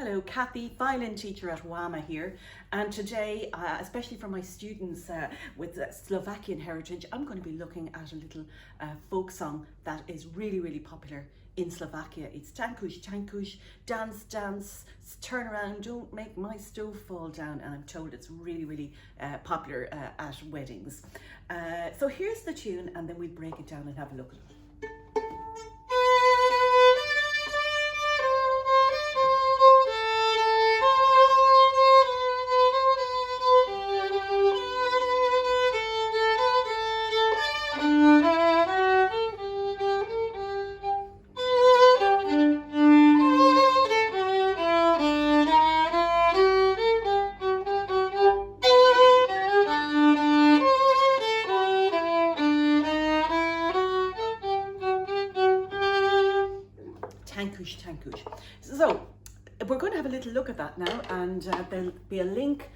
Hello, Cathy, violin teacher at WAMA here, and today, especially for my students with Slovakian heritage, I'm going to be looking at a little folk song that is really popular in Slovakia. It's Tancuj Tankuj, dance, dance, turn around, don't make my stove fall down, and I'm told it's really popular at weddings. So here's the tune, and then we break it down and have a look at it. Tancuj Tankuj. So we're going to have a little look at that now, and there'll be a link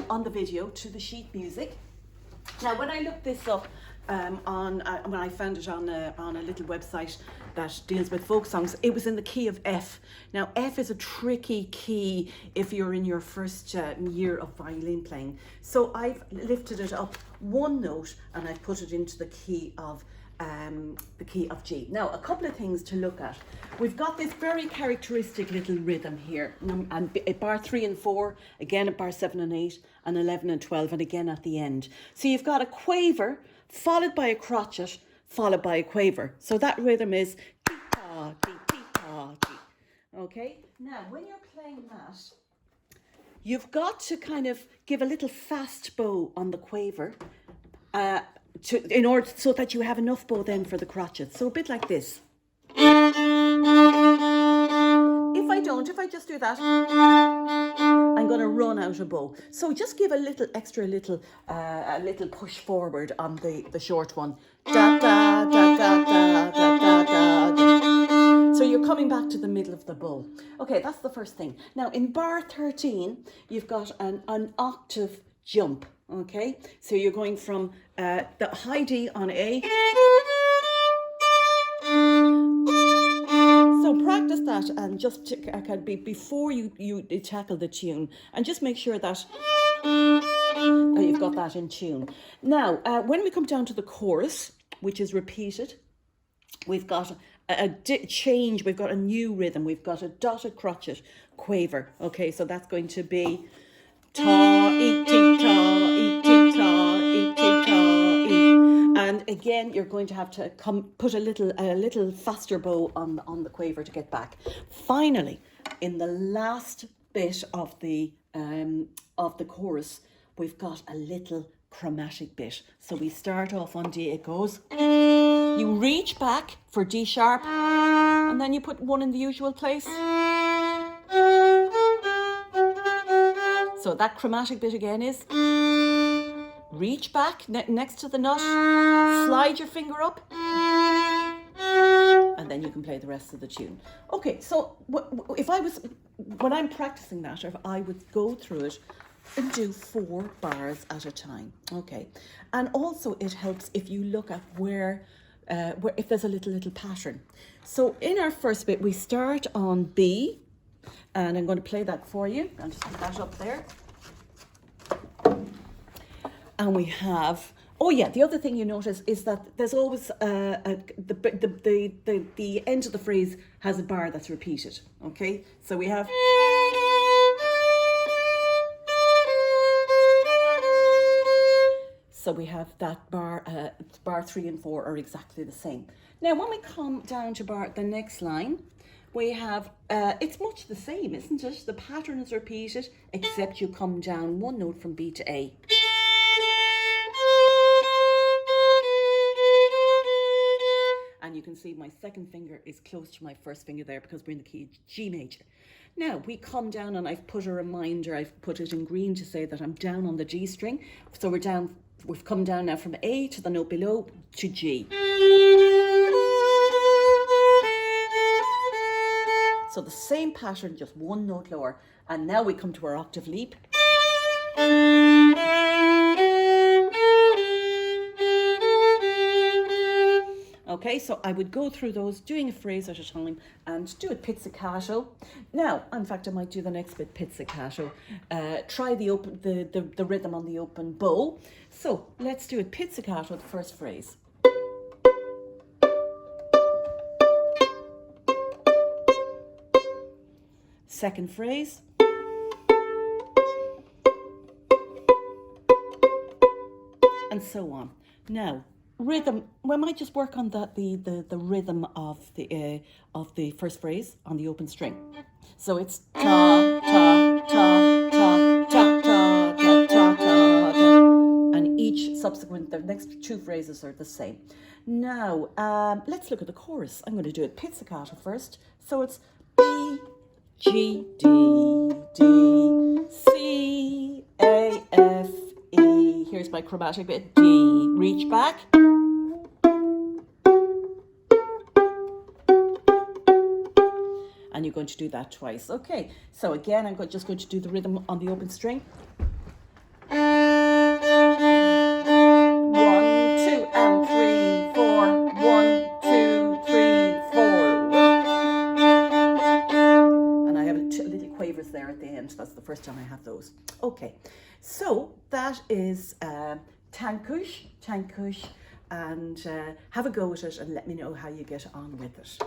on the video to the sheet music. Now, when I looked this up when I found it on a little website that deals with folk songs, it was in the key of F. Now, F is a tricky key if you're in your first year of violin playing. So I've lifted it up one note and I've put it into the key of G. Now, a couple of things to look at. We've got this very characteristic little rhythm here, and at bar 3 and 4, again at bar 7 and 8, and 11 and 12, and again at the end. So you've got a quaver, followed by a crotchet, followed by a quaver. So that rhythm is dee-ta, dee-ta, dee. Okay? Now, when you're playing that, you've got to kind of give a little fast bow on the quaver, in order so that you have enough bow then for the crotchet. So a bit like this. If I just do that, I'm going to run out of bow. So just give a little extra a little push forward on the short one. Da, da, da, da, da, da, da, da. So you're coming back to the middle of the bow. Okay, that's the first thing. Now in bar 13, you've got an octave jump. Okay, so you're going from the high D on A. So practice that, and just before you tackle the tune, and just make sure that you've got that in tune. Now, when we come down to the chorus, which is repeated, we've got a change. We've got a new rhythm. We've got a dotted crotchet quaver. Okay, so that's going to be ta, e, ti, ta, e, ti, ta, e, ti, ta, e. And again, you're going to have to put a little faster bow on the quaver to get back. Finally, in the last bit of the chorus, we've got a little chromatic bit. So we start off on D. It goes. You reach back for D sharp, and then you put one in the usual place. So that chromatic bit again is reach back next to the nut, slide your finger up, and then you can play the rest of the tune. Okay, so when I'm practicing that, I would go through it and do 4 bars at a time. Okay, and also it helps if you look at where if there's a little pattern. So in our first bit, we start on B. And I'm going to play that for you. I'll just put that up there. And we have, the other thing you notice is that there's always the end of the phrase has a bar that's repeated. Okay, so we have. So we have that bar. Bar 3 and 4 are exactly the same. Now, when we come down to the next line, we have, it's much the same, isn't it? The pattern is repeated, except you come down one note from B to A. And you can see my second finger is close to my first finger there because we're in the key G major. Now, we come down, and I've put a reminder, I've put it in green to say that I'm down on the G string. So we've come down now from A to the note below to G. So the same pattern, just one note lower. And now we come to our octave leap. Okay, so I would go through those, doing a phrase at a time, and do it pizzicato. Now, in fact, I might do the next bit pizzicato. Try the rhythm on the open bow. So let's do it pizzicato, the first phrase. Second phrase. And so on. Now, rhythm. We might just work on the rhythm of the first phrase on the open string. So it's ta ta ta ta ta ta ta ta ta, and each subsequent, the next two phrases are the same. Now, let's look at the chorus. I'm going to do it pizzicato first. So it's B G D D C A F E. Here's my chromatic bit. D. Reach back. And you're going to do that twice. Okay, so again, I'm just going to do the rhythm on the open string. 1, 2, and 3, 4. 1, 2, 3, 4. And I have little quavers there at the end. That's the first time I have those. Okay, so that is Tancuj Tankuj, and have a go at it and let me know how you get on with it.